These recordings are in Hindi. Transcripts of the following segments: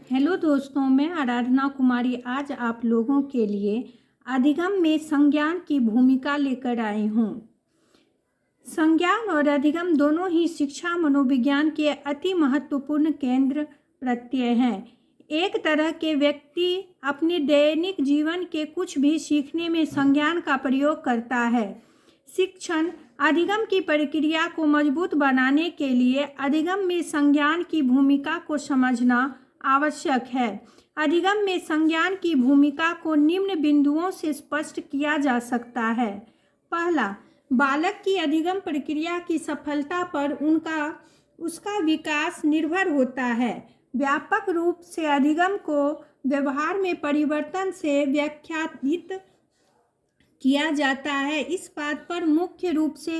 हेलो दोस्तों, मैं आराधना कुमारी आज आप लोगों के लिए अधिगम में संज्ञान की भूमिका लेकर आई हूँ। संज्ञान और अधिगम दोनों ही शिक्षा मनोविज्ञान के अति महत्वपूर्ण केंद्र प्रत्यय हैं। एक तरह के व्यक्ति अपने दैनिक जीवन के कुछ भी सीखने में संज्ञान का प्रयोग करता है। शिक्षण अधिगम की प्रक्रिया को मजबूत बनाने के लिए अधिगम में संज्ञान की भूमिका को समझना आवश्यक है। अधिगम में संज्ञान की भूमिका को निम्न बिंदुओं से स्पष्ट किया जा सकता है। पहला, बालक की अधिगम प्रक्रिया की सफलता पर उसका विकास निर्भर होता है। व्यापक रूप से अधिगम को व्यवहार में परिवर्तन से व्याख्यायित किया जाता है। इस बात पर मुख्य रूप से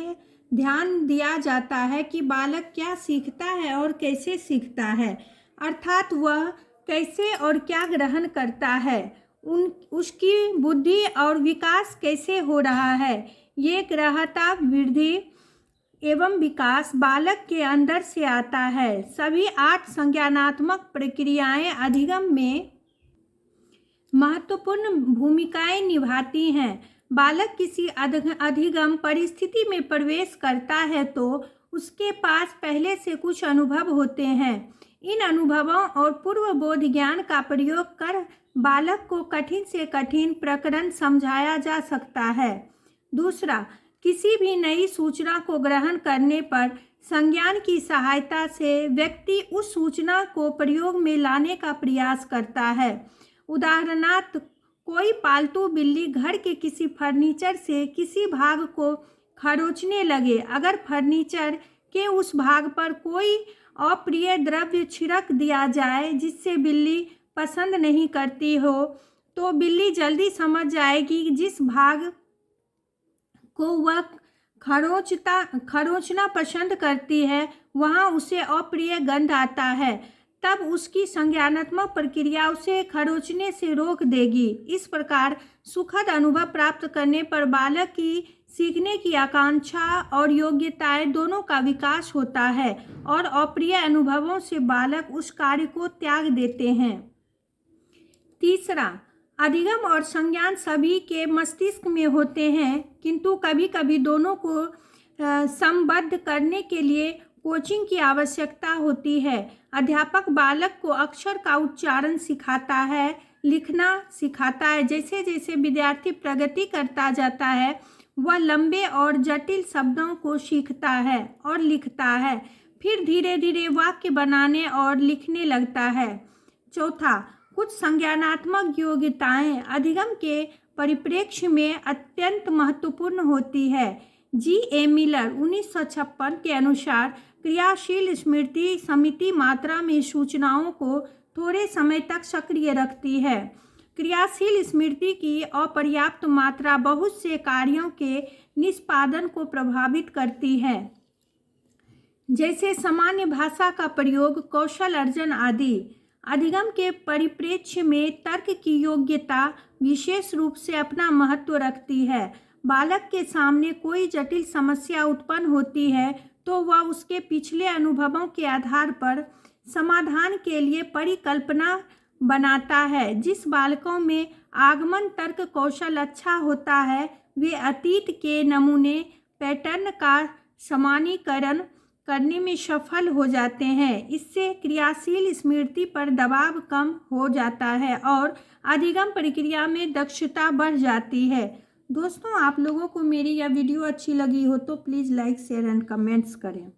ध्यान दिया जाता है कि बालक क्या सीखता है और कैसे सीखता है, अर्थात वह कैसे और क्या ग्रहण करता है, उसकी बुद्धि और विकास कैसे हो रहा है। ये ग्राह्यता, वृद्धि एवं विकास बालक के अंदर से आता है। सभी 8 संज्ञानात्मक प्रक्रियाएं अधिगम में महत्वपूर्ण भूमिकाएं निभाती हैं। बालक किसी अधिगम परिस्थिति में प्रवेश करता है तो उसके पास पहले से कुछ अनुभव होते हैं। इन अनुभवों और पूर्व बोध ज्ञान का प्रयोग कर बालक को कठिन से कठिन प्रकरण समझाया जा सकता है। दूसरा, किसी भी नई सूचना को ग्रहण करने पर संज्ञान की सहायता से व्यक्ति उस सूचना को प्रयोग में लाने का प्रयास करता है। उदाहरणार्थ, कोई पालतू बिल्ली घर के किसी फर्नीचर से किसी भाग को खरोंचने लगे। अगर फर्नीचर के उस भाग पर कोई अप्रिय द्रव्य छिड़क दिया जाए जिससे बिल्ली पसंद नहीं करती हो, तो बिल्ली जल्दी समझ जाएगी जिस भाग को वह खरोंचना पसंद करती है वहाँ उसे अप्रिय गंध आता है। तब उसकी संज्ञानात्मक प्रक्रिया उसे खरोंचने से रोक देगी। इस प्रकार सुखद अनुभव प्राप्त करने पर बालक की सीखने की आकांक्षा और योग्यताएं दोनों का विकास होता है और अप्रिय अनुभवों से बालक उस कार्य को त्याग देते हैं। तीसरा, अधिगम और संज्ञान सभी के मस्तिष्क में होते हैं, किंतु कभी कभी दोनों को संबद्ध करने के लिए कोचिंग की आवश्यकता होती है। अध्यापक बालक को अक्षर का उच्चारण सिखाता है, लिखना सिखाता है। जैसे जैसे विद्यार्थी प्रगति करता जाता है वह लंबे और जटिल शब्दों को सीखता है और लिखता है, फिर धीरे धीरे वाक्य बनाने और लिखने लगता है। चौथा, कुछ संज्ञानात्मक योग्यताएं अधिगम के परिप्रेक्ष्य में अत्यंत महत्वपूर्ण होती है। G.A. मिलर 1956 के अनुसार क्रियाशील स्मृति सीमित मात्रा में सूचनाओं को थोड़े समय तक सक्रिय रखती है। क्रियाशील स्मृति की अपर्याप्त मात्रा बहुत से कार्यों के निष्पादन को प्रभावित करती है, जैसे सामान्य भाषा का प्रयोग, कौशल अर्जन आदि। अधिगम के परिप्रेक्ष्य में तर्क की योग्यता विशेष रूप से अपना महत्व रखती है। बालक के सामने कोई जटिल समस्या उत्पन्न होती है तो वह उसके पिछले अनुभवों के आधार पर समाधान के लिए परिकल्पना बनाता है। जिस बालकों में आगमन तर्क कौशल अच्छा होता है वे अतीत के नमूने पैटर्न का सामान्यीकरण करने में सफल हो जाते हैं। इससे क्रियाशील स्मृति पर दबाव कम हो जाता है और अधिगम प्रक्रिया में दक्षता बढ़ जाती है। दोस्तों, आप लोगों को मेरी यह वीडियो अच्छी लगी हो तो please like, share and comments करें।